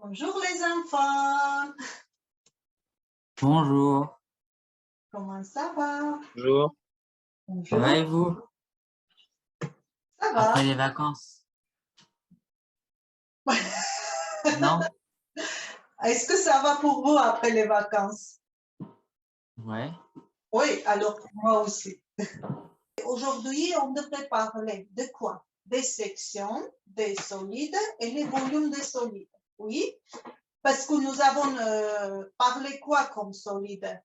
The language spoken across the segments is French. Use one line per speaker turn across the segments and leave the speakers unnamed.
Bonjour les enfants.
Bonjour.
Comment ça va?
Bonjour. Ça va et vous?
Ça va.
Après les vacances? Non?
Est-ce que ça va pour vous après les vacances?
Ouais.
Oui, alors pour moi aussi. Aujourd'hui, on devrait parler de quoi? Des sections, des solides et les volumes des solides. Oui, parce que nous avons parlé quoi comme solide?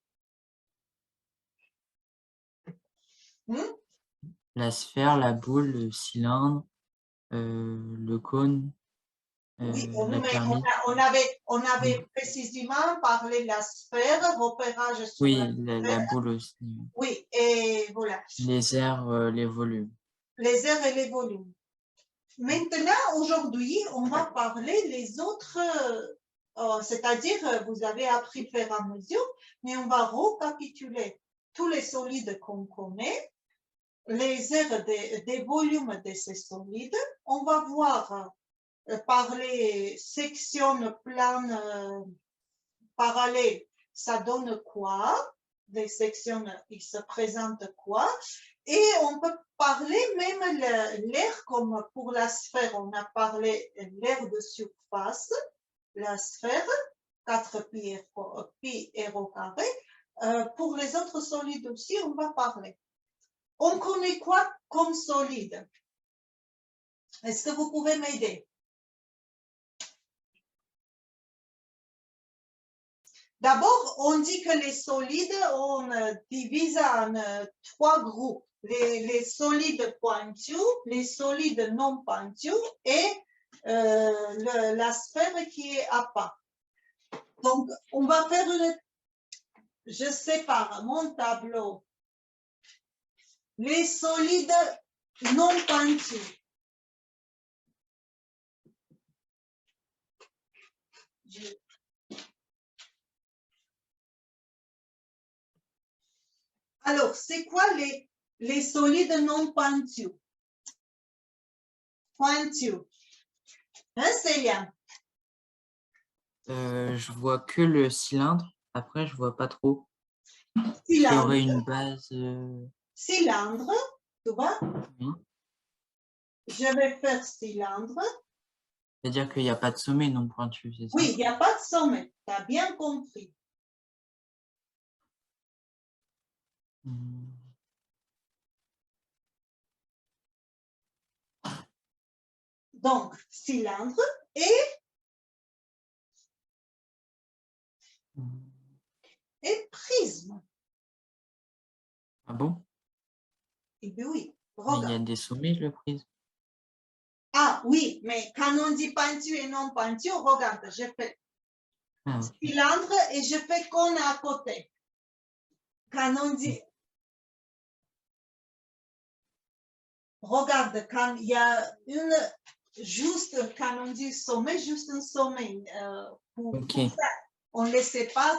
La sphère, la boule, le cylindre, le cône,
Oui,
la
mais
pyramide.
on avait précisément parlé de la sphère, repérage sur la
Oui, la
sphère.
boule aussi.
Oui, et voilà.
Les airs, les volumes.
Les airs et les volumes. Maintenant, aujourd'hui, on va parler les autres, c'est-à-dire, vous avez appris faire à mesure, mais on va récapituler tous les solides qu'on connaît, les airs des volumes de ces solides. On va voir parler section, plane, parallèle, ça donne quoi? Les sections, il se présente quoi? Et on peut parler même l'air, comme pour la sphère, on a parlé l'air de surface, la sphère, 4pi r au carré. Pour les autres solides aussi, on va parler. On connaît quoi comme solide? Est-ce que vous pouvez m'aider? D'abord, on dit que les solides, on divise en 3 groupes. Les solides pointus, les solides non pointus et la sphère qui est à part. Donc, on va faire je sépare mon tableau. Les solides non pointus. Alors, c'est quoi les solides non pointus? Pointus. Hein, Célia?
Je vois que le cylindre. Après, je vois pas trop. Il y
Cylindre.
aurait une base.
Cylindre, tu vois?
Oui.
Je vais faire cylindre.
C'est-à-dire qu'il n'y a pas de sommet non pointu, c'est ça?
Oui, il n'y a pas de sommet. Tu as bien compris. Donc, cylindre et prisme.
Ah bon?
Eh bien oui,
Mais il y a
regarde.
des sommets, le prisme.
Ah oui, mais quand on dit peinture et non peinture, regarde, je fais cylindre et je fais cône à côté. Quand on dit, regarde, quand il y a juste, quand on dit sommet, juste un sommet. Pour ça, on les sépare.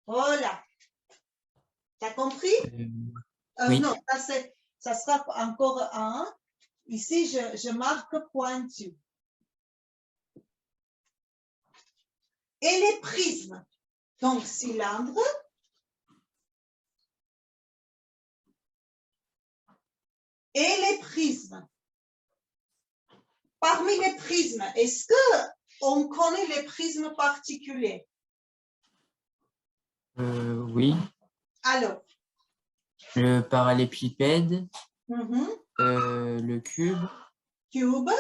Voilà. Tu as compris?
Oui.
Non, ça sera encore un. Ici, je marque pointu. Et les prismes. Donc, cylindre. Et les prismes. Parmi les prismes, est-ce qu'on connaît les prismes particuliers?
Oui.
Alors.
Le parallélépipède. Le cube.
Cube,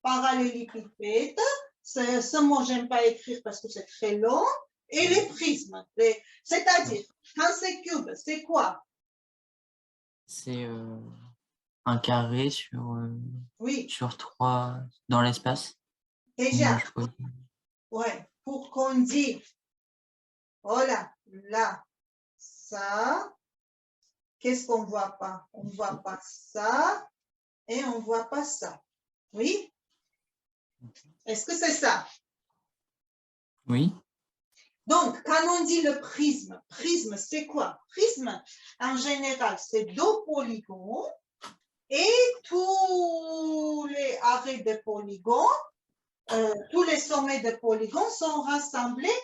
parallélépipède. Ce mot, j'aime pas écrire parce que c'est très long. Et les prismes. C'est-à-dire, quand c'est cube, c'est quoi? C'est
un carré sur, sur 3 dans l'espace.
Déjà, ouais, pour qu'on dise, voilà, là, ça, qu'est-ce qu'on ne voit pas? On ne voit pas ça et on ne voit pas ça. Oui? Est-ce que c'est ça?
Oui.
Donc, quand on dit le prisme, prisme, c'est quoi? Prisme, en général, c'est 2 polygones et tous les carrés de polygones, tous les sommets de polygones sont rassemblés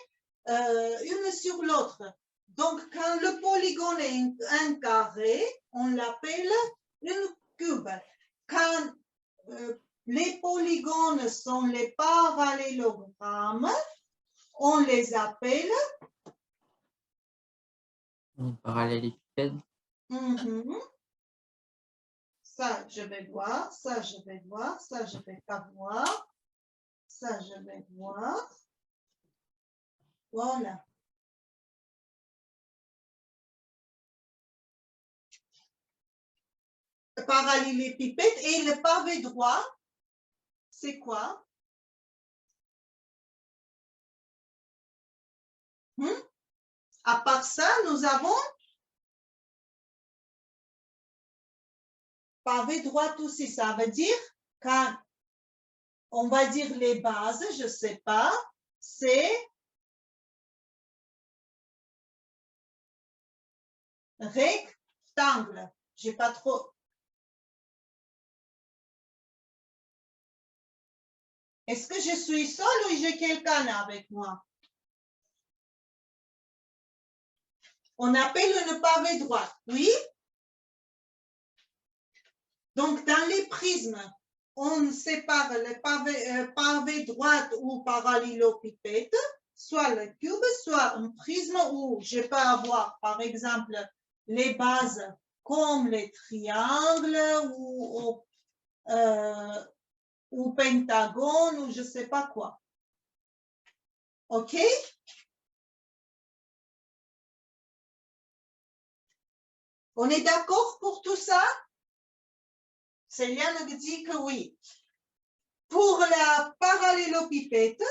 une sur l'autre. Donc, quand le polygone est un carré, on l'appelle une cube. Quand les polygones sont les parallélogrammes, on les appelle
parallélépipède.
Ça, je vais voir, ça, je vais voir, ça, je vais pas voir, ça, je vais voir. Voilà. Le parallélépipède et le pavé droit, c'est quoi? À part ça, nous avons pavé droit aussi. Ça veut dire quand on va dire les bases, je ne sais pas, c'est rectangle. J'ai pas trop. Est-ce que je suis seule ou j'ai quelqu'un avec moi? On appelle le pavé droit, oui? Donc, dans les prismes, on sépare le pavé droit ou parallélopipède, soit le cube, soit un prisme où je peux avoir, par exemple, les bases comme les triangles ou pentagone ou je ne sais pas quoi. OK? On est d'accord pour tout ça? Céliane dit que oui. Pour la parallélopipède,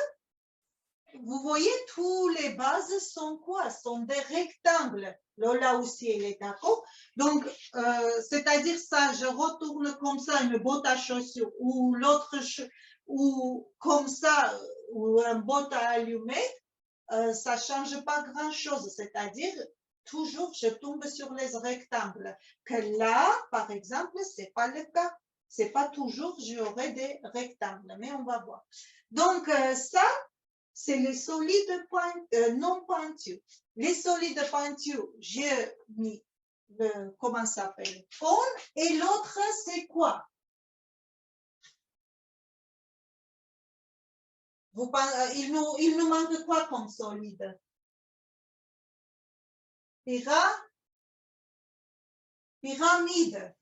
vous voyez, tous les bases sont quoi? Sont des rectangles. Lola aussi, elle est d'accord. Donc, c'est-à-dire ça, je retourne comme ça une botte à chaussures ou l'autre, ou comme ça, ou un botte à allumettes, ça ne change pas grand-chose. C'est-à-dire, toujours, je tombe sur les rectangles. Que là, par exemple, ce n'est pas le cas. Ce n'est pas toujours, j'aurai des rectangles, mais on va voir. Donc, ça, c'est les solides non pointus. Les solides pointus, j'ai mis comment ça s'appelle? Cône. Et l'autre, c'est quoi? Il nous manque quoi comme solide? Pyramide.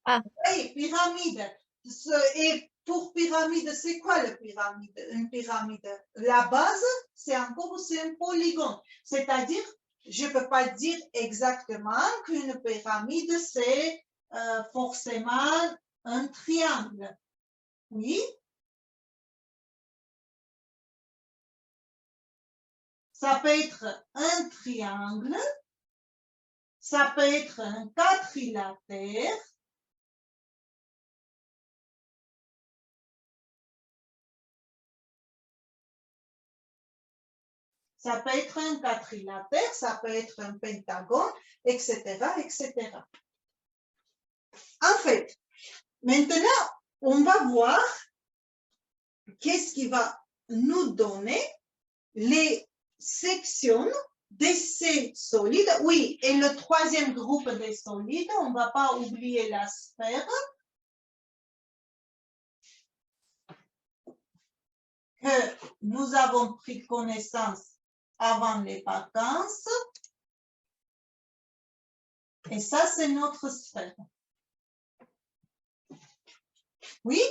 Ah.
Oui, pyramide. Et pour pyramide, c'est quoi la pyramide? Une pyramide. La base, c'est un polygone. C'est-à-dire, je ne peux pas dire exactement qu'une pyramide, c'est forcément un triangle. Oui? Ça peut être un triangle, ça peut être un quadrilatère, ça peut être un quadrilatère, ça peut être un pentagone, etc., etc. En fait, maintenant, on va voir qu'est-ce qui va nous donner les sections de ces solides. Oui, et le troisième groupe des solides, on ne va pas oublier la sphère, que nous avons pris connaissance avant les vacances. Et ça, c'est notre sphère. Oui?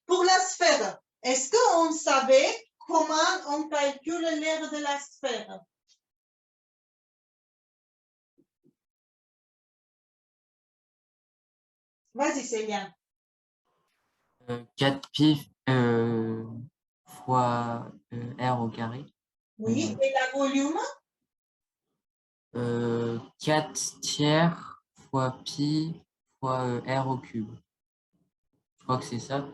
Pour la sphère, est-ce qu'on savait comment on calcule l'aire de la sphère? Vas-y, Céline.
4pi fois r au carré.
Oui, et la volume?
4 tiers fois pi fois r au cube. Je crois que c'est ça.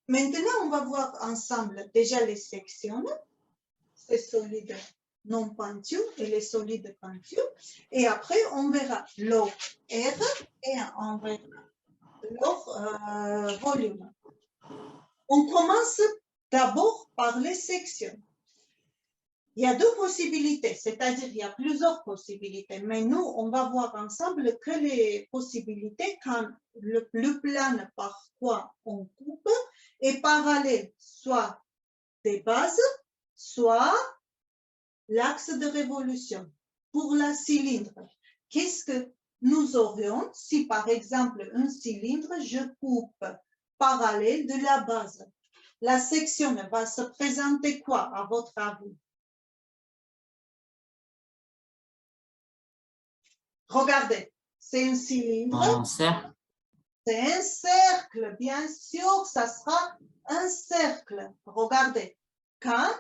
Maintenant, on va voir ensemble déjà les sections. C'est solide non pointus et les solides pointus. Et après, on verra leur R et on verra leur volume. On commence d'abord par les sections. Il y a deux possibilités, c'est-à-dire il y a plusieurs possibilités, mais nous, on va voir ensemble que les possibilités quand le plan par quoi on coupe est parallèle, soit des bases, soit l'axe de révolution. Pour la cylindre, qu'est-ce que nous aurions si, par exemple, un cylindre, je coupe parallèle de la base? La section va se présenter quoi, à votre avis? Regardez, c'est un cylindre.
Un cercle.
C'est un cercle, bien sûr, ça sera un cercle. Regardez, quand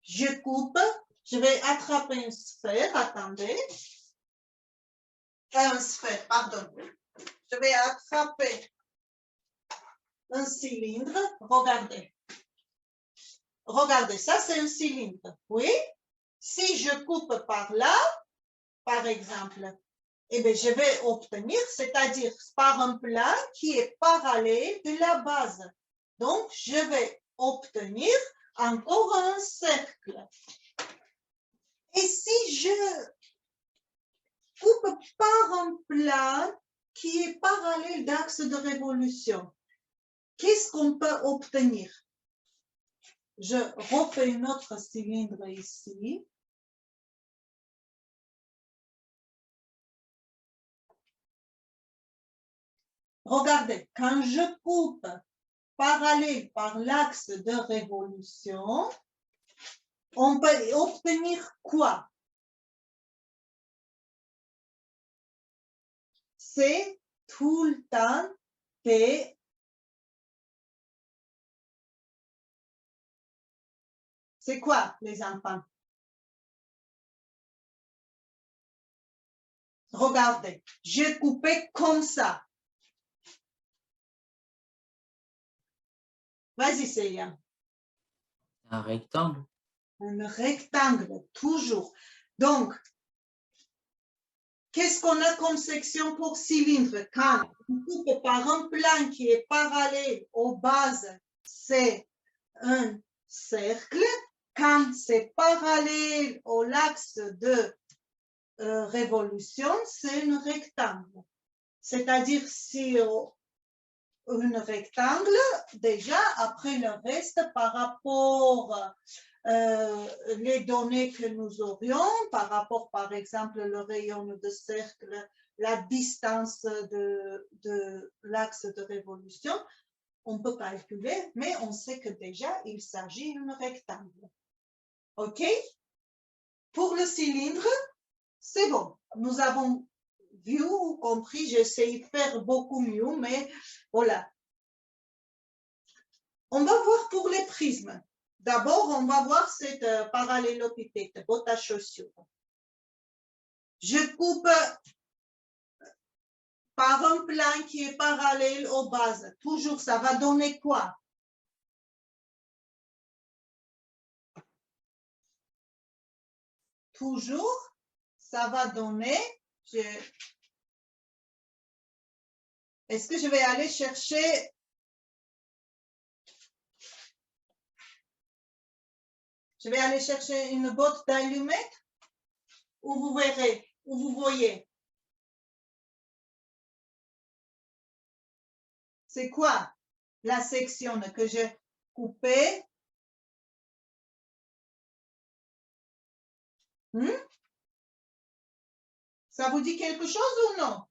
je coupe, je vais attraper une sphère, attendez. Une sphère, pardon. Je vais attraper un cylindre, regardez. Regardez, ça c'est un cylindre, oui. Si je coupe par là, par exemple, eh bien, je vais obtenir, c'est-à-dire par un plan qui est parallèle de la base. Donc, je vais obtenir encore un cercle. Et si je coupe par un plan qui est parallèle d'axe de révolution, qu'est-ce qu'on peut obtenir? Je refais une autre cylindre ici. Regardez, quand je coupe parallèle par l'axe de révolution, on peut obtenir quoi? C'est tout le temps T. C'est quoi, les enfants? Regardez, j'ai coupé comme ça. Vas-y, Célia.
Un rectangle.
Un rectangle, toujours. Donc, qu'est-ce qu'on a comme section pour cylindre? Quand on coupe par un plan qui est parallèle aux bases, c'est un cercle. Quand c'est parallèle au axe de révolution, c'est un rectangle. C'est-à-dire, si un rectangle, déjà, après le reste, par rapport les données que nous aurions, par rapport, par exemple, le rayon de cercle, la distance de l'axe de révolution, on peut calculer, mais on sait que déjà, il s'agit d'un rectangle. OK? Pour le cylindre, c'est bon. Nous avons vu ou compris, j'essaie de faire beaucoup mieux, mais voilà. On va voir pour les prismes. D'abord, on va voir cette parallélopipède, botte à chaussures. Je coupe par un plan qui est parallèle aux bases. Toujours, ça va donner quoi? Toujours, ça va donner... Est-ce que je vais aller chercher... Je vais aller chercher une botte d'allumettes où vous verrez, où vous voyez. C'est quoi la section que j'ai coupée? Ça vous dit quelque chose ou non?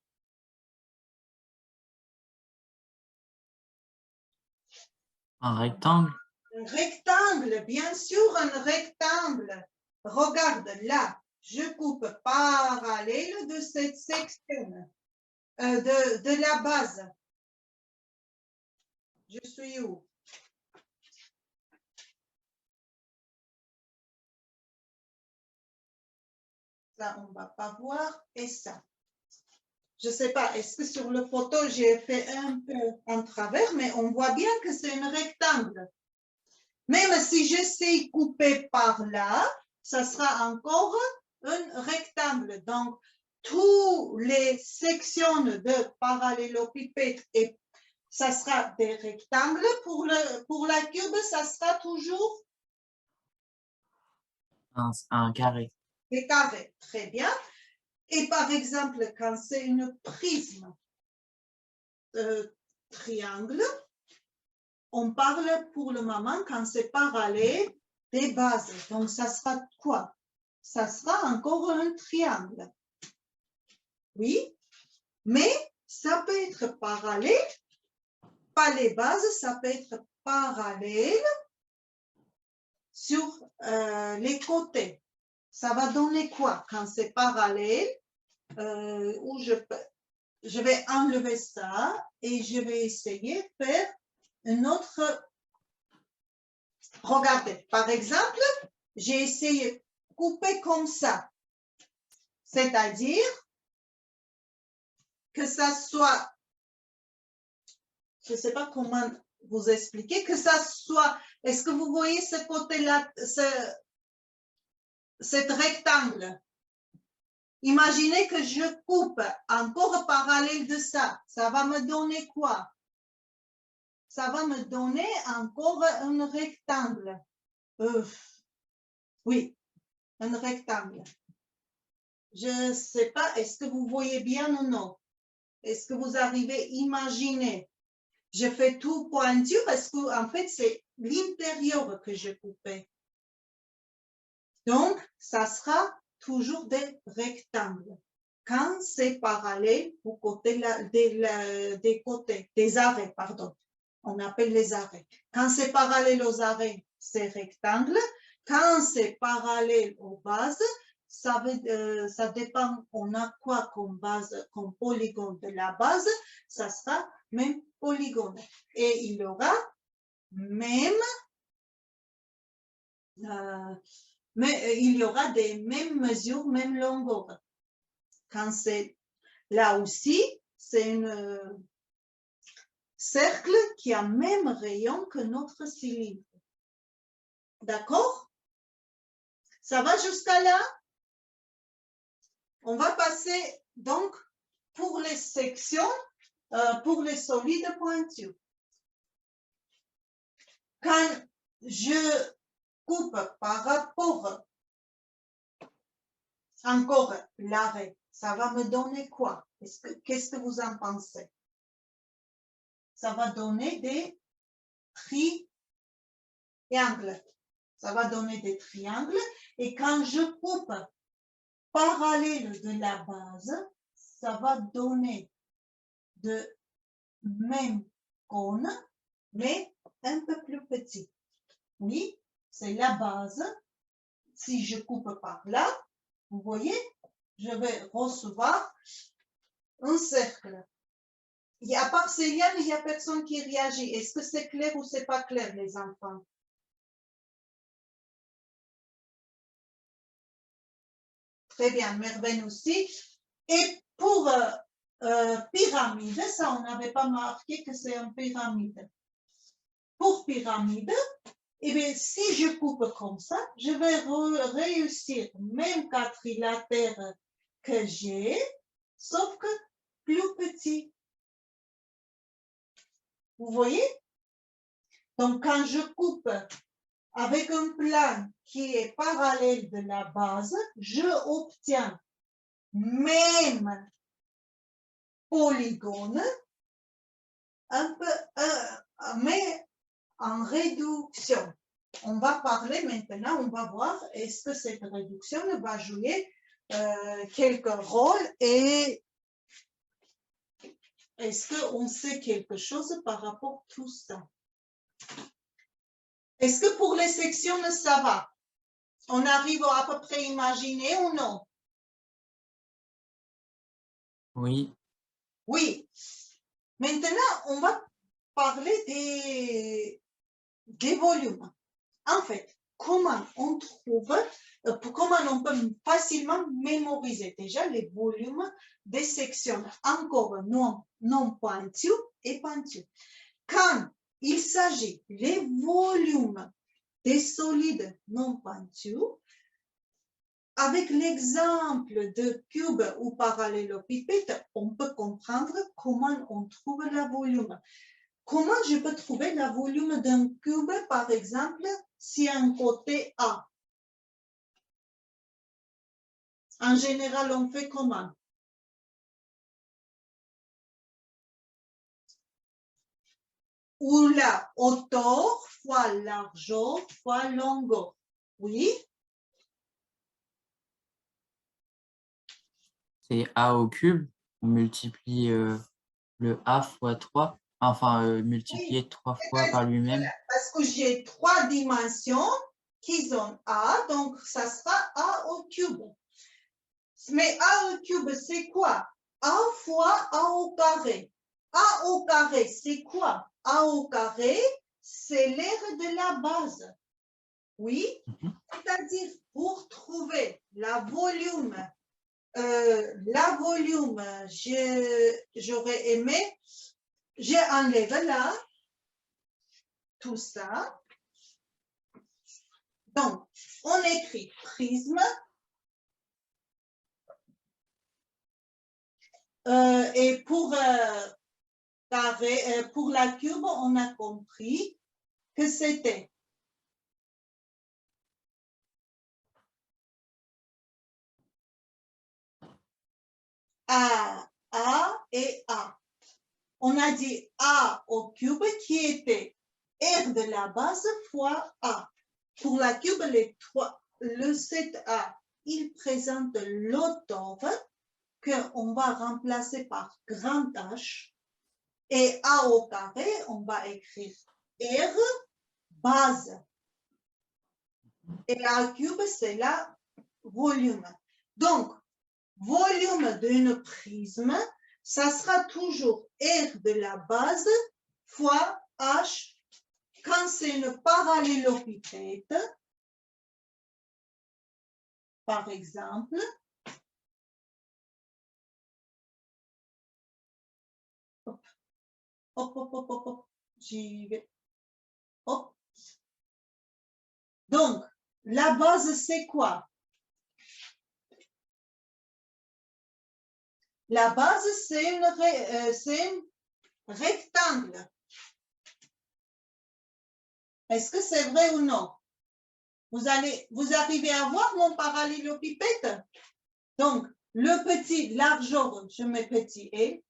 Un rectangle.
Un rectangle, bien sûr, un rectangle. Regarde là, je coupe parallèle de cette section, de la base. Je suis où? Ça, on ne va pas voir. Et ça. Je ne sais pas, est-ce que sur le photo, j'ai fait un peu en travers, mais on voit bien que c'est un rectangle. Même si j'essaie de couper par là, ça sera encore un rectangle. Donc, toutes les sections de parallélopipède, et ça sera des rectangles. Pour la cube, ça sera toujours
un carré.
des carrés. Très bien. Et par exemple, quand c'est une prisme triangle, on parle pour le moment, quand c'est parallèle, des bases. Donc, ça sera quoi? Ça sera encore un triangle. Oui, mais ça peut être parallèle, pas les bases, ça peut être parallèle sur les côtés. Ça va donner quoi quand c'est parallèle? Où je vais enlever ça et je vais essayer de faire une autre. Regardez, par exemple, j'ai essayé de couper comme ça. C'est-à-dire que ça soit, je ne sais pas comment vous expliquer, que ça soit, est-ce que vous voyez ce côté-là, cet rectangle? Imaginez que je coupe encore parallèle de ça. Ça va me donner quoi? Ça va me donner encore un rectangle. Oui, un rectangle. Je ne sais pas, est-ce que vous voyez bien ou non? Est-ce que vous arrivez à imaginer? Je fais tout pointu parce qu'en fait, c'est l'intérieur que je coupais. Donc, ça sera toujours des rectangles. Quand c'est parallèle au côté des côtés, des arrêts, pardon. On appelle les arrêts. Quand c'est parallèle aux arrêts, c'est rectangle. Quand c'est parallèle aux bases, ça dépend, on a quoi comme base, comme polygone de la base, ça sera même polygone. Et il y aura même, mais il y aura des mêmes mesures, même longueur. Quand c'est là aussi, c'est un cercle qui a même rayon que notre cylindre. D'accord? Ça va jusqu'à là? On va passer donc pour les sections, pour les solides pointus. Quand je coupe par rapport encore l'arrêt, ça va me donner quoi? Qu'est-ce que vous en pensez? Ça va donner des triangles. Ça va donner des triangles. Et quand je coupe parallèle de la base, ça va donner de même cône, mais un peu plus petit. Oui, c'est la base. Si je coupe par là, vous voyez, je vais recevoir un cercle. Et à part Céliane, il n'y a personne qui réagit. Est-ce que c'est clair ou c'est pas clair, les enfants? Très bien, Merveille aussi. Et pour pyramide, ça, on n'avait pas marqué que c'est une pyramide. Pour pyramide, eh bien, si je coupe comme ça, je vais réussir même quadrilatère que j'ai, sauf que plus petit. Vous voyez? Donc, quand je coupe avec un plan qui est parallèle de la base, je obtiens même polygone, un peu, mais en réduction. On va parler maintenant, on va voir est-ce que cette réduction va jouer quelques rôles et est-ce qu'on sait quelque chose par rapport à tout ça? Est-ce que pour les sections, ça va? On arrive à peu près à imaginer ou non?
Oui.
Oui. Maintenant, on va parler des volumes. En fait, comment on trouve, comment on peut facilement mémoriser déjà les volumes des sections encore non pointues et pointues. Quand il s'agit des volumes des solides non pointus, avec l'exemple de cube ou parallélopipède, on peut comprendre comment on trouve le volume. Comment je peux trouver le volume d'un cube, par exemple, si un côté A? En général, on fait comment? Ou la hauteur fois largeur fois longueur. Oui?
C'est A au cube. On multiplie le A fois 3. Enfin, multiplier 3 fois par lui-même.
Parce que j'ai 3 dimensions qui sont A, donc ça sera A au cube. Mais A au cube, c'est quoi? A fois A au carré. A au carré, c'est quoi? A au carré, c'est l'aire de la base. Oui? C'est-à-dire, pour trouver la volume, j'aurais aimé, j'enlève là, tout ça. Donc, on écrit prisme. Et pour la cube, on a compris que c'était A et A. On a dit A au cube qui était R de la base fois A. Pour la cube, le 7A, il présente l'auteur qu'on va remplacer par grand H. Et A au carré, on va écrire R base. Et A cube, c'est la volume. Donc, volume d'un prisme, ça sera toujours R de la base fois H quand c'est une parallélopipède. Par exemple, hop, j'y vais. Hop. Donc, la base, c'est quoi? La base, c'est un rectangle. Est-ce que c'est vrai ou non? Vous arrivez à voir mon parallélopipède? Donc, le petit largeur, je mets petit e,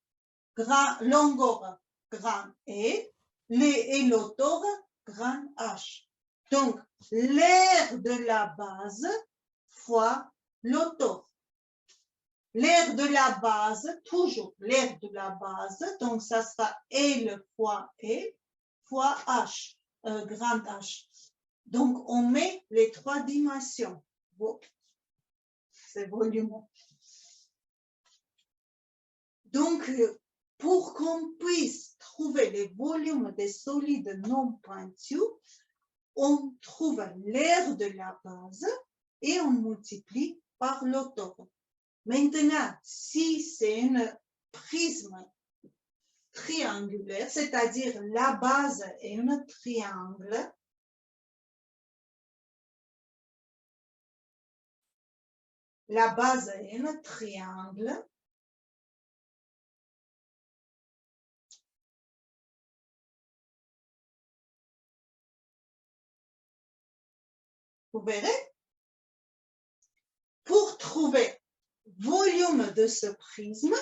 longueur, grand e, et l'auteur, grand h. Donc, l'aire de la base fois l'auteur. L'aire de la base, toujours l'aire de la base, donc ça sera L fois E fois H, grand H. Donc, on met les 3 dimensions. Bon. C'est volume. Donc, pour qu'on puisse trouver les volumes des solides non pointus, on trouve l'aire de la base et on multiplie par l'auteur. Maintenant, si c'est un prisme triangulaire, c'est-à-dire la base est un triangle, la base est un triangle, vous verrez, pour trouver volume de ce prisme,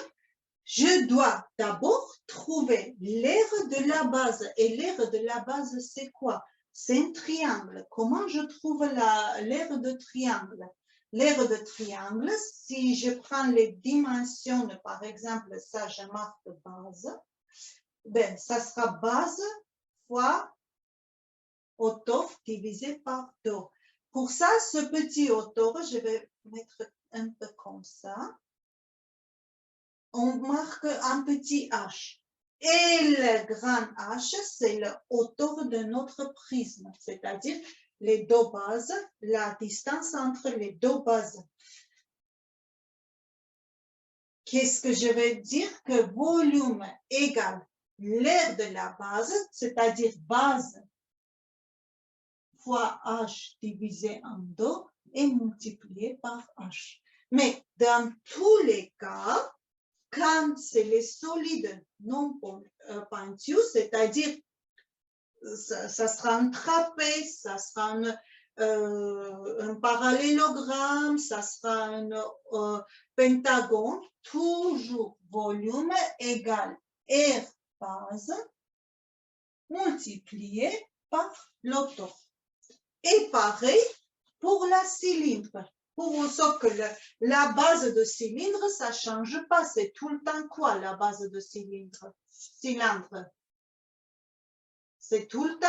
je dois d'abord trouver l'aire de la base. Et l'aire de la base, c'est quoi? C'est un triangle. Comment je trouve l'aire de triangle? L'aire de triangle, si je prends les dimensions, par exemple, ça, je marque base, ben, ça sera base fois hauteur divisé par 2. Pour ça, ce petit hauteur, je vais mettre un peu comme ça. On marque un petit h. Et le grand H, c'est la hauteur de notre prisme, c'est-à-dire les deux bases, la distance entre les deux bases. Qu'est-ce que je veux dire? Que volume égale l'aire de la base, c'est-à-dire base fois H divisé en 2, est multiplié par H. Mais dans tous les cas, quand c'est les solides non pointus, c'est-à-dire ça sera un trapèze, ça sera un parallélogramme, ça sera un pentagone, toujours volume égal R base multiplié par l'auto. Et pareil pour la cylindre. Sauf que la base de cylindre, ça ne change pas. C'est tout le temps quoi la base de cylindre? C'est tout le temps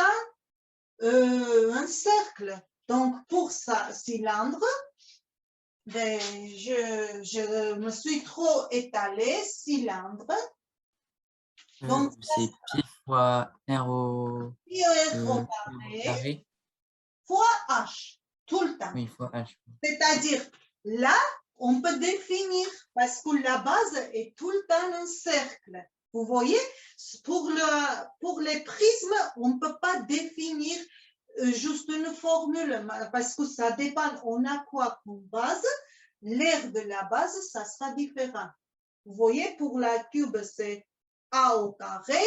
un cercle. Donc, pour ça, cylindre, ben, je me suis trop étalée, cylindre. Donc,
c'est pi fois R au carré.
Fois H, tout le temps.
Oui, fois H.
C'est-à-dire, là, on peut définir, parce que la base est tout le temps un cercle. Vous voyez, pour les prismes, on ne peut pas définir juste une formule, parce que ça dépend, on a quoi comme base? L'aire de la base, ça sera différent. Vous voyez, pour la cube, c'est A au carré,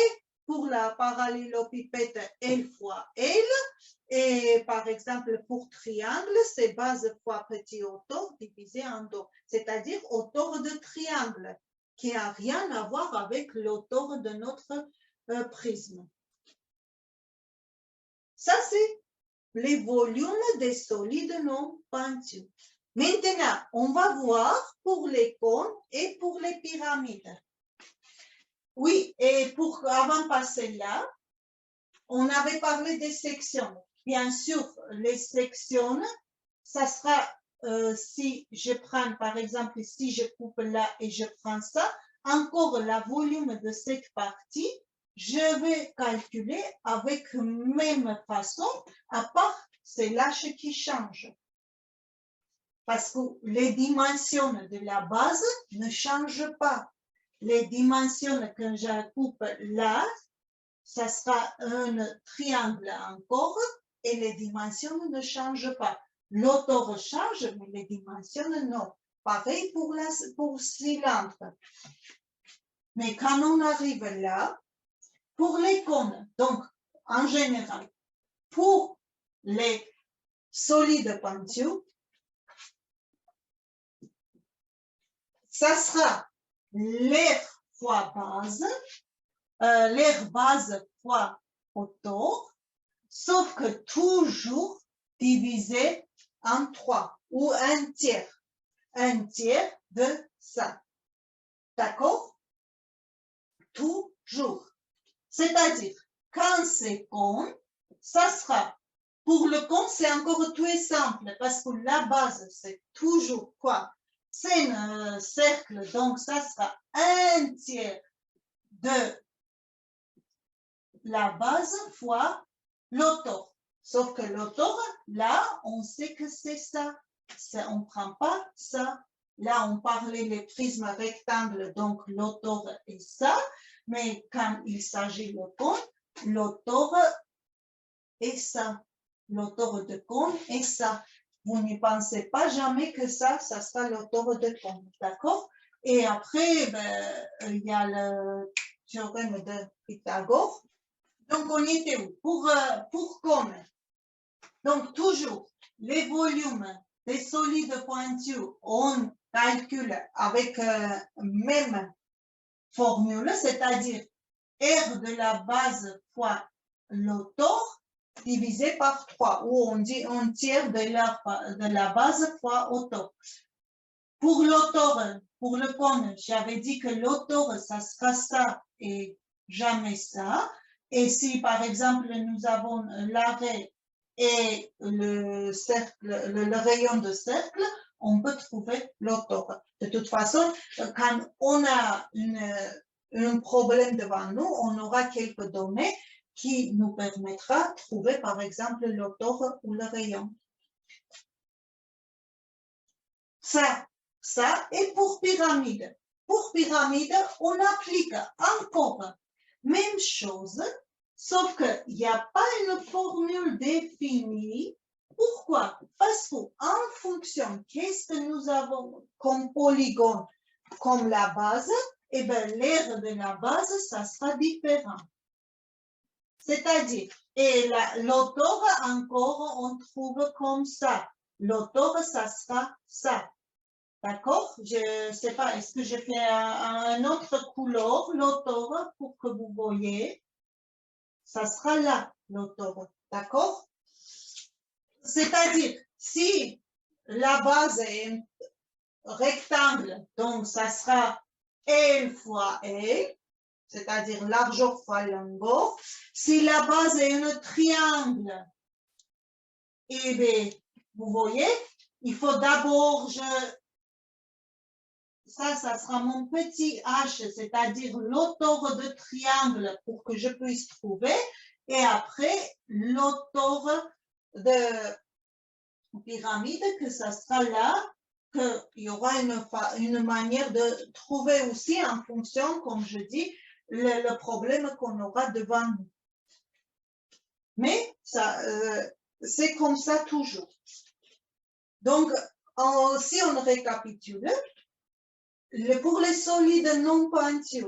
pour la parallélopipède, L fois L, et par exemple, pour triangle, c'est base fois petit autour divisé en deux, c'est-à-dire autour de triangle, qui n'a rien à voir avec l'autour de notre prisme. Ça, c'est les volumes des solides non pointus. Maintenant, on va voir pour les cônes et pour les pyramides. Oui, et avant de passer là, on avait parlé des sections. Bien sûr, les sections, ça sera, si je prends, par exemple, si je coupe là et je prends ça, encore le volume de cette partie, je vais calculer avec la même façon, à part c'est l'H qui change. Parce que les dimensions de la base ne changent pas. Les dimensions que je coupe là, ça sera un triangle encore et les dimensions ne changent pas. L'autour change, mais les dimensions non. Pareil pour cylindre. Mais quand on arrive là, pour les cônes, donc en général, pour les solides pointus, ça sera l'aire fois base, l'aire base fois autour, sauf que toujours divisé en 3 ou un tiers de ça. D'accord? Toujours. C'est-à-dire, quand c'est cône, ça sera, pour le cône, c'est encore tout simple, parce que la base, c'est toujours quoi? C'est un cercle, donc ça sera un tiers de la base fois l'autour. Sauf que l'autour, là, on sait que c'est ça. On ne prend pas ça. Là, on parlait des prismes rectangles, donc l'autour est ça. Mais quand il s'agit de cône, l'autour est ça. L'autour de cône est ça. Vous n'y pensez pas jamais que ça sera l'autour de cône. D'accord? Et après, ben, il y a le théorème de Pythagore. Donc, on était où? Pour cône. Donc, toujours, les volumes des solides pointus, on calcule avec même formule, c'est-à-dire R de la base fois l'autour divisé par 3, ou on dit un tiers de la base fois autour. Pour l'autour, pour le cône, j'avais dit que l'autour, ça sera ça et jamais ça. Et si, par exemple, nous avons l'arrêt et le cercle, le rayon de cercle, on peut trouver l'autour. De toute façon, quand on a un problème devant nous, on aura quelques données qui nous permettra de trouver, par exemple, l'autour ou le rayon. Ça, et pour pyramide. Pour pyramide, on applique encore même chose, sauf qu'il n'y a pas une formule définie Pourquoi? Parce qu'en fonction, qu'est-ce que nous avons comme polygone, comme la base, eh bien, l'aire de la base, ça sera différent. C'est-à-dire, et l'auteur, encore, on trouve comme ça. L'auteur, ça sera ça. D'accord? Je ne sais pas, est-ce que je fais un autre couleur, l'auteur, pour que vous voyez? Ça sera là, l'auteur. D'accord? C'est-à-dire, si la base est un rectangle, donc ça sera L fois L, c'est-à-dire largeur fois longueur. Si la base est un triangle, eh bien, vous voyez, il faut d'abord, ça sera mon petit h, c'est-à-dire l'auteur de triangle pour que je puisse trouver, et après, l'auteur de pyramide, que ça sera là, qu'il y aura une manière de trouver aussi en fonction, comme je dis, le problème qu'on aura devant nous. Mais c'est comme ça toujours. Donc, si on récapitule, pour les solides non pointus,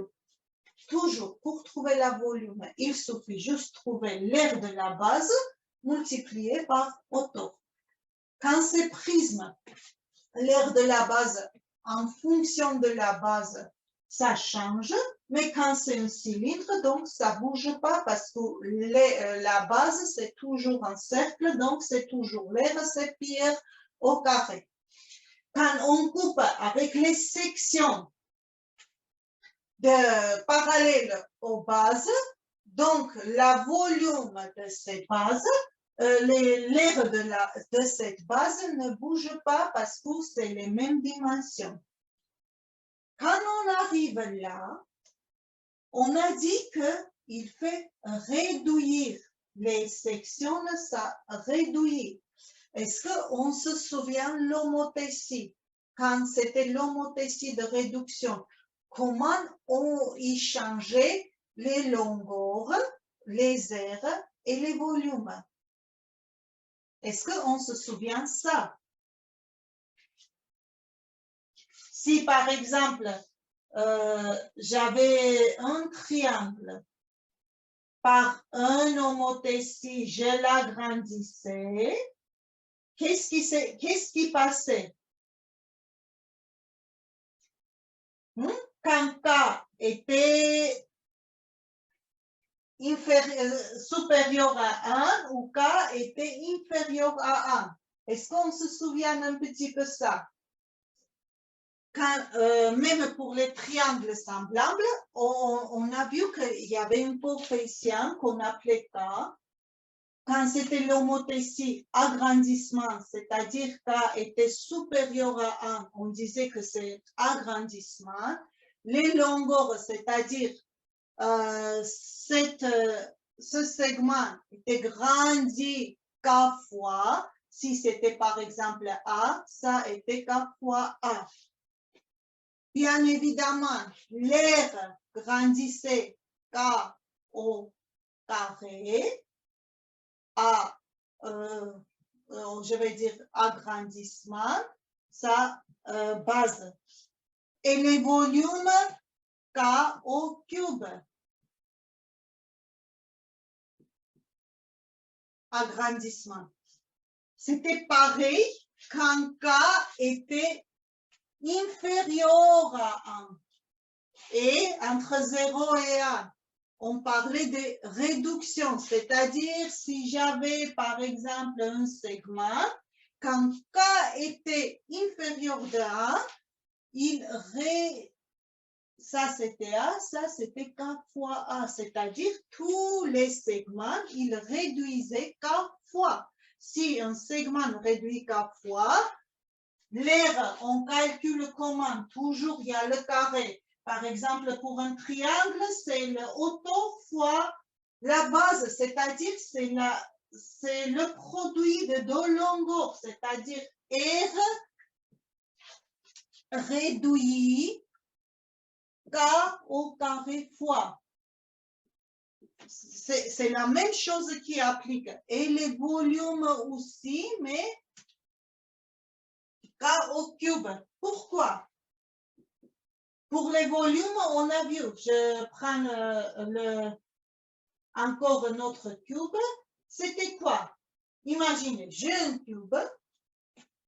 toujours, pour trouver la volume, il suffit juste trouver l'aire de la base multiplié par hauteur. Quand c'est prisme, l'aire de la base, en fonction de la base, ça change, mais quand c'est un cylindre, donc ça ne bouge pas parce que la base, c'est toujours un cercle, donc c'est toujours l'aire, c'est pierre au carré. Quand on coupe avec les sections parallèles aux bases, donc la volume de ces bases, l'aire de cette base ne bouge pas parce que c'est les mêmes dimensions. Quand on arrive là, on a dit qu'il fait réduire les sections, ça réduit. Est-ce qu'on se souvient l'homothétie? Quand c'était l'homothétie de réduction, comment on y changeait les longueurs, les aires et les volumes? Est-ce qu'on se souvient ça? Si par exemple, j'avais un triangle par un homothétie, je l'agrandissais, qu'est-ce qui passait? Quand K était supérieur à 1 ou K était inférieur à 1. Est-ce qu'on se souvient un petit peu ça? Même pour les triangles semblables, on a vu qu'il y avait un coefficient qu'on appelait K. Quand c'était l'homothétie agrandissement, c'est-à-dire K était supérieur à 1, on disait que c'est agrandissement. Les longueurs, c'est-à-dire ce segment était grandi K fois. Si c'était par exemple A, ça était K fois A. Bien évidemment, l'aire grandissait K au carré à, je vais dire, agrandissement, sa base. Et les volumes K au cube. Agrandissement. C'était pareil quand K était inférieur à 1. Et entre 0 et 1, on parlait de réduction, c'est-à-dire si j'avais par exemple un segment, quand K était inférieur à 1, ça c'était A, ça c'était K fois A, c'est-à-dire tous les segments, ils réduisaient K fois. Si un segment réduit K fois, l'aire, on calcule comment? Toujours, il y a le carré. Par exemple, pour un triangle, c'est le hauteur fois la base, c'est-à-dire c'est le produit de deux longueurs, c'est-à-dire R réduit K au carré fois. c'est la même chose qui applique. Et les volumes aussi, mais K au cube. Pourquoi? Pour les volumes, on a vu, je prends encore notre cube. C'était quoi? Imaginez, j'ai un cube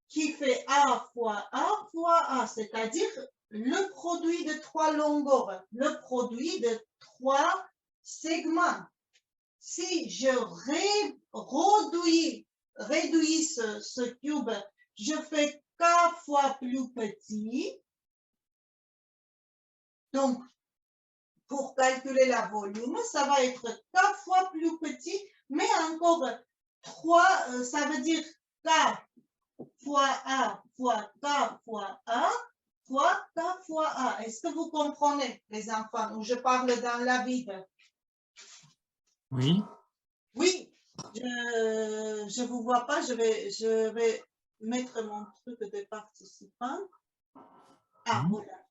qui fait A fois A fois A, c'est-à-dire le produit de 3 longueurs, le produit de 3 segments. Si je réduis ce cube, je fais K fois plus petit. Donc, pour calculer la volume, ça va être K fois plus petit, mais encore 3, ça veut dire K fois A fois K fois A fois K fois A. Est-ce que vous comprenez, les enfants, où je parle dans la vide?
Oui.
Oui, je vous vois pas, je vais mettre mon truc de participant. Ah, voilà.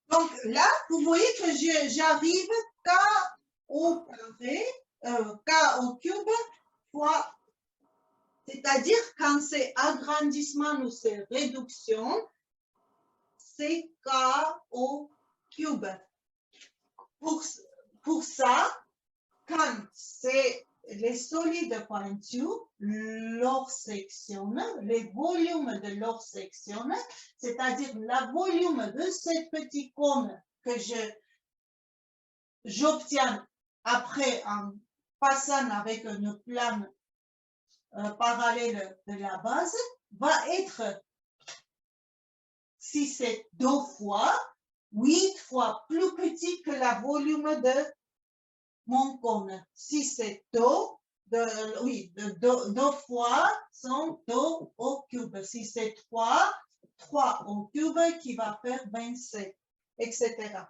Donc là, vous voyez que j'arrive K au carré, K au cube fois, c'est-à-dire quand c'est agrandissement ou c'est réduction, c'est K au cube. Pour ça, quand c'est les solides pointus, leur section, les volumes de leur section, c'est-à-dire le volume de ce petit cône que j'obtiens après en passant avec une plane parallèle de la base, va être, si c'est 2 fois, 8 fois plus petit que le volume de mon cône. Si c'est 2, deux fois sont 2 au cube. Si c'est 3 au cube qui va faire 27, etc.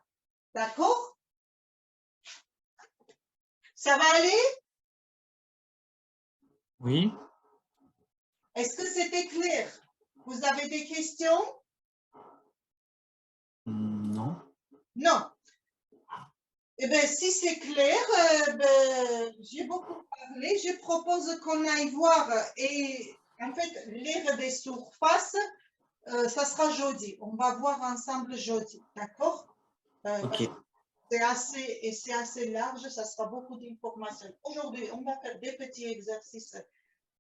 D'accord? Ça va aller?
Oui.
Est-ce que c'était clair? Vous avez des questions?
Non.
Non. Eh bien, si c'est clair, j'ai beaucoup parlé. Je propose qu'on aille voir. Et en fait, l'aire des surfaces, ça sera jeudi. On va voir ensemble jeudi. D'accord? Parce
Ok.
que c'est assez large, ça sera beaucoup d'informations. Aujourd'hui, on va faire des petits exercices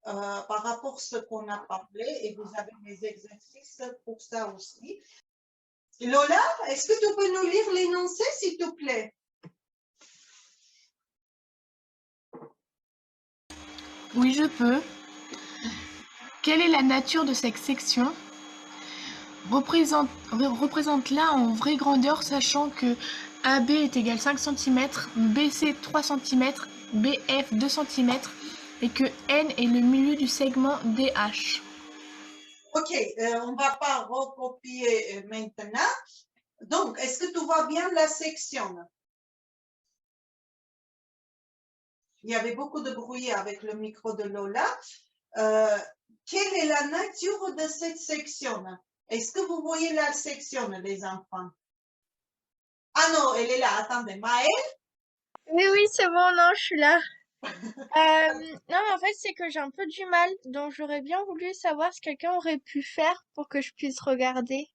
par rapport à ce qu'on a parlé et vous avez des exercices pour ça aussi. Lola, est-ce que tu peux nous lire l'énoncé, s'il te plaît?
Oui, je peux. Quelle est la nature de cette section? Représente-la en vraie grandeur, sachant que AB est égal 5 cm, BC 3 cm, BF 2 cm et que N est le milieu du segment DH.
Ok, on ne va pas recopier maintenant. Donc, est-ce que tu vois bien la section? Il y avait beaucoup de bruit avec le micro de Lola. Quelle est la nature de cette section? Est-ce que vous voyez la section, les enfants? Ah non, elle est là. Attendez, Maëlle?
Oui, oui, c'est bon, non, je suis là. Non, mais en fait, c'est que j'ai un peu du mal, donc j'aurais bien voulu savoir ce que quelqu'un aurait pu faire pour que je puisse regarder.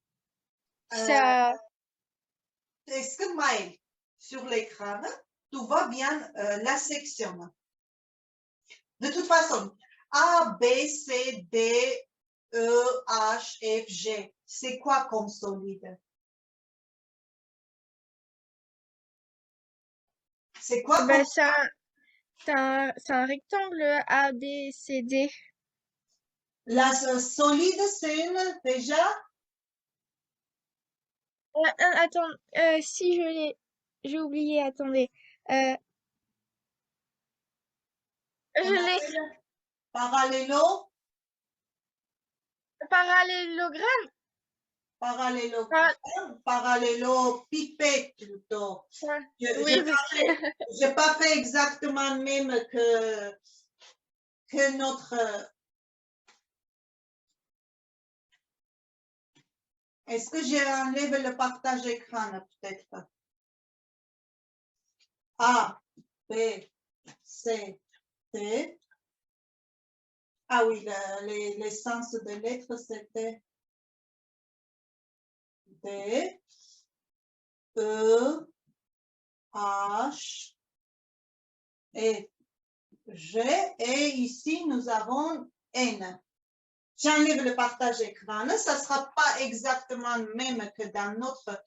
Ça...
Est-ce que Maëlle, sur l'écran, tu vois bien la section? De toute façon, A, B, C, D, E, H, F, G, c'est quoi comme solide? C'est quoi
Ben,
comme...
c'est un rectangle A, B, C, D.
La solide, c'est une, déjà?
Attends, si je l'ai... J'ai oublié, attendez. Euh, je l'ai.
Parallélo,
Parallélogramme.
parallélopipède plutôt.
Ouais.
Je
Oui,
n'ai pas fait exactement même que notre... Est-ce que j'ai enlevé le partage écran peut-être? A, B, C, D. Ah oui, les sens de lettres, c'était D, E, H, et G. Et ici, nous avons N. J'enlève le partage écran. Ça ne sera pas exactement le même que dans notre...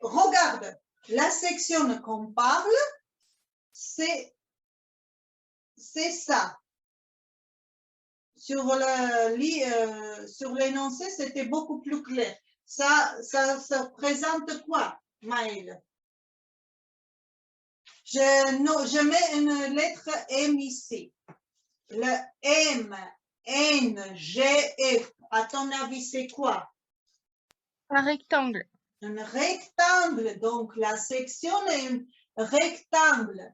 Regarde, la section qu'on parle, c'est ça. Sur l'énoncé, c'était beaucoup plus clair. Ça présente quoi, Maëlle? Je mets une lettre M ici. Le M, N, G, F. À ton avis, c'est quoi?
Un rectangle.
Un rectangle. Donc, la section est un rectangle.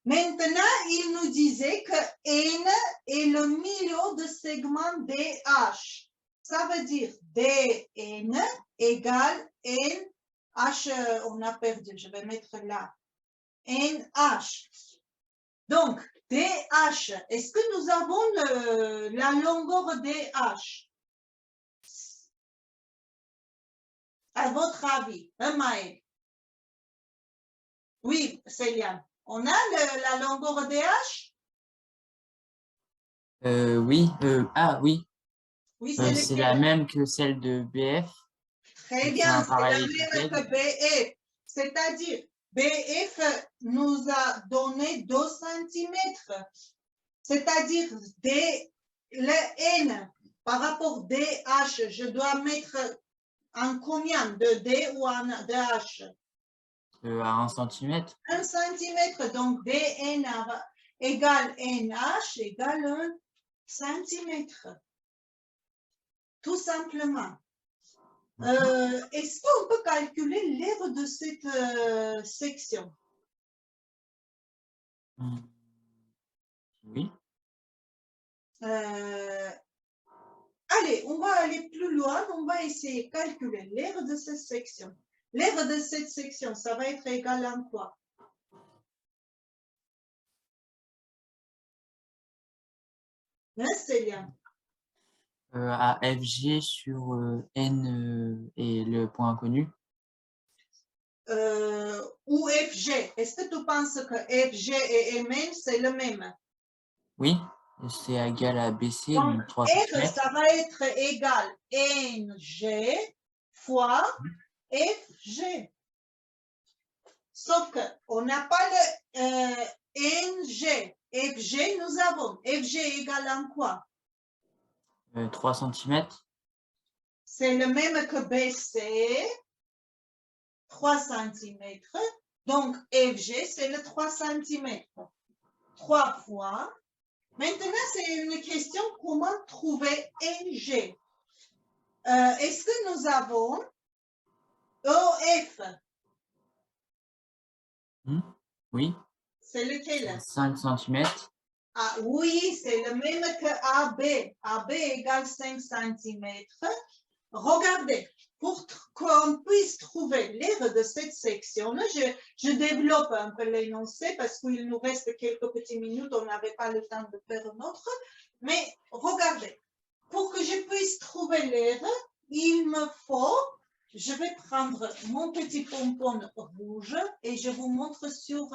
Maintenant, il nous disait que N est le milieu de segment DH. Ça veut dire DN égale N, H, on a perdu, je vais mettre là, NH. Donc, DH, est-ce que nous avons la longueur DH? À votre avis, Maël? Oui, Céliane. On a la longueur DH?
Oui, oui,
Oui,
c'est la même que celle de BF.
Très
C'est
bien,
un
c'est la
pareil
même
épithète.
que BF. C'est-à-dire, BF nous a donné 2 cm. C'est-à-dire, le N par rapport à DH, je dois mettre en combien de D ou en DH?
À 1 cm.
1 cm, donc DN égale NH égale 1 cm. Tout simplement. Est-ce qu'on peut calculer l'aire de cette section?
Oui.
Allez, on va aller plus loin. On va essayer de calculer l'aire de cette section. L'aire de cette section, ça va être égal à quoi? Hein, Célia?
À FG sur N et le point inconnu.
Ou FG. Est-ce que tu penses que FG et MN, c'est le même?
Oui, c'est égal à BC,
Donc,
donc 3
F,
cm.
ça va être égal NG fois FG. Sauf qu'on n'a pas le NG. FG, nous avons. FG égale à quoi?
3 cm.
C'est le même que BC, 3 cm. Donc, FG, c'est le 3 cm. 3 fois. Maintenant, c'est une question comment trouver NG. Est-ce que nous avons OF?
Oui.
C'est lequel?
5 cm.
Ah, oui, c'est le même que AB. AB égale 5 cm. Regardez, pour qu'on puisse trouver l'aire de cette section, je développe un peu l'énoncé parce qu'il nous reste quelques petites minutes, on n'avait pas le temps de faire un autre. Mais regardez, pour que je puisse trouver l'aire, il me faut, je vais prendre mon petit pompon rouge et je vous montre sur...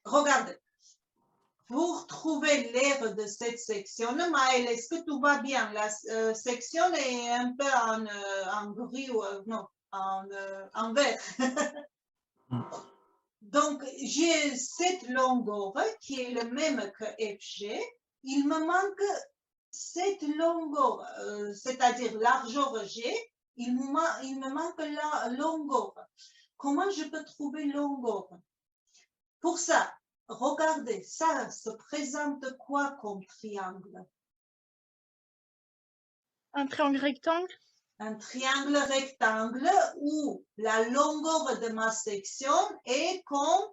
regardez. Pour trouver l'aire de cette section, Maëlle, est-ce que tout va bien? La section est un peu en gris ou non, en vert. Donc, j'ai cette longueur qui est le même que FG. Il me manque cette longueur, c'est-à-dire largeur G. Il me manque la longueur. Comment je peux trouver longueur? Pour ça, regardez, ça se présente quoi comme triangle?
Un triangle rectangle?
Un triangle rectangle où la longueur de ma section est comme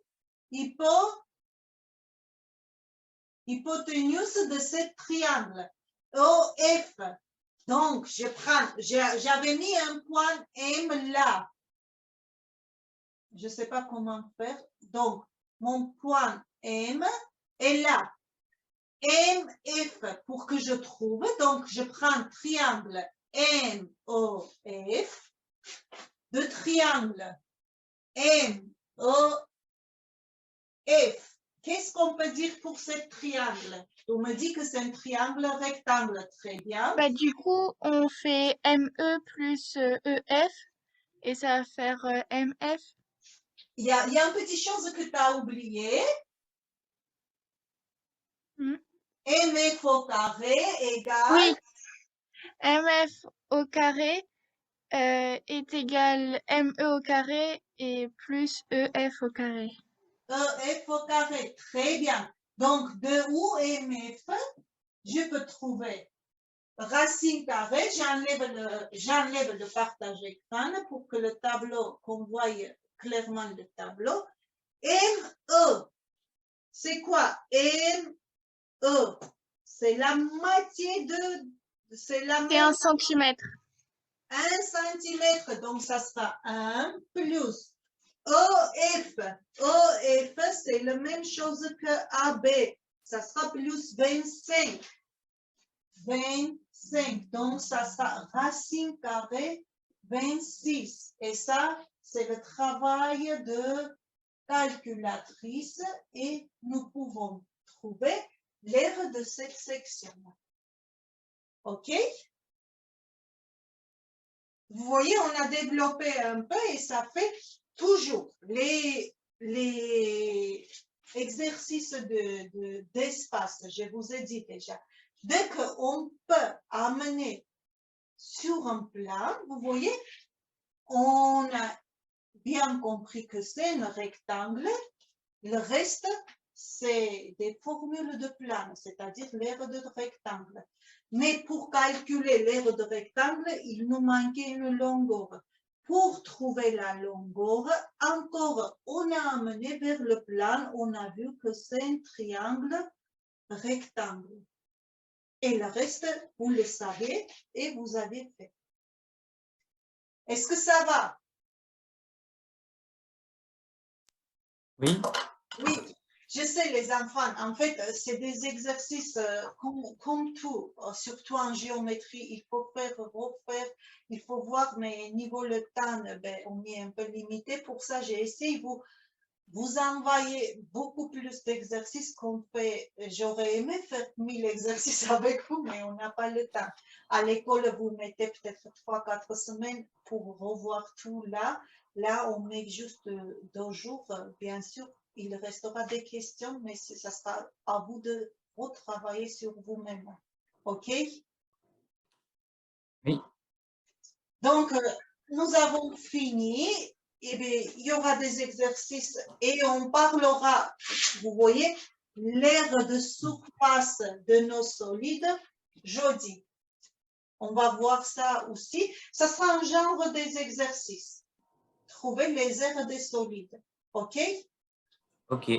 hypoténuse de ce triangle, OF. Donc, j'avais mis un point M là. Je ne sais pas comment faire. Donc, mon point M est là. MF pour que je trouve. Donc, je prends triangle MOF. De triangle MOF. Qu'est-ce qu'on peut dire pour ce triangle? On me dit que c'est un triangle rectangle. Très bien.
Bah, du coup, on fait ME plus EF et ça va faire MF.
Il y a une petite chose que tu as oublié.
Hmm.
MF au carré égale.
Oui, MF au carré est égal ME au carré et plus EF au carré.
EF au carré. Très bien. Donc, de où MF, je peux trouver racine carrée. J'enlève le partage écran pour que le tableau, qu'on voie clairement le tableau. ME, c'est quoi? ME, c'est la moitié de... C'est la
C'est 1
même...
centimètre.
1 centimètre, donc ça sera 1 plus OF. OF, c'est la même chose que AB. Ça sera plus 25. 25. Donc, ça sera racine carrée 26. Et ça, c'est le travail de calculatrice et nous pouvons trouver l'aire de cette section. OK? Vous voyez, on a développé un peu et ça fait toujours les exercices d'espace. Je vous ai dit déjà. Dès qu'on peut amener sur un plan, vous voyez, on a bien compris que c'est un rectangle. Le reste, c'est des formules de plan, c'est-à-dire l'aire de rectangle. Mais pour calculer l'aire de rectangle, il nous manquait une longueur. Pour trouver la longueur, encore, on a amené vers le plan, on a vu que c'est un triangle rectangle. Et le reste, vous le savez et vous avez fait. Est-ce que ça va?
Oui,
Oui, je sais les enfants, en fait, c'est des exercices comme tout, surtout en géométrie, il faut faire, refaire, il faut voir, mais niveau le temps, ben, on est un peu limité. Pour ça, j'ai essayé de vous envoyer beaucoup plus d'exercices qu'on fait. J'aurais aimé faire 1000 exercices avec vous, mais on n'a pas le temps. À l'école, vous mettez peut-être 3-4 semaines pour revoir tout là. Là, on met juste 2 jours, bien sûr. Il restera des questions, mais ça sera à vous de retravailler sur vous-même. OK?
oui,
Donc, nous avons fini. Eh bien, il y aura des exercices et on parlera, vous voyez, l'aire de surface de nos solides jeudi. On va voir ça aussi. Ça sera un genre des exercices. Trouver les aires des solides. OK?
ok.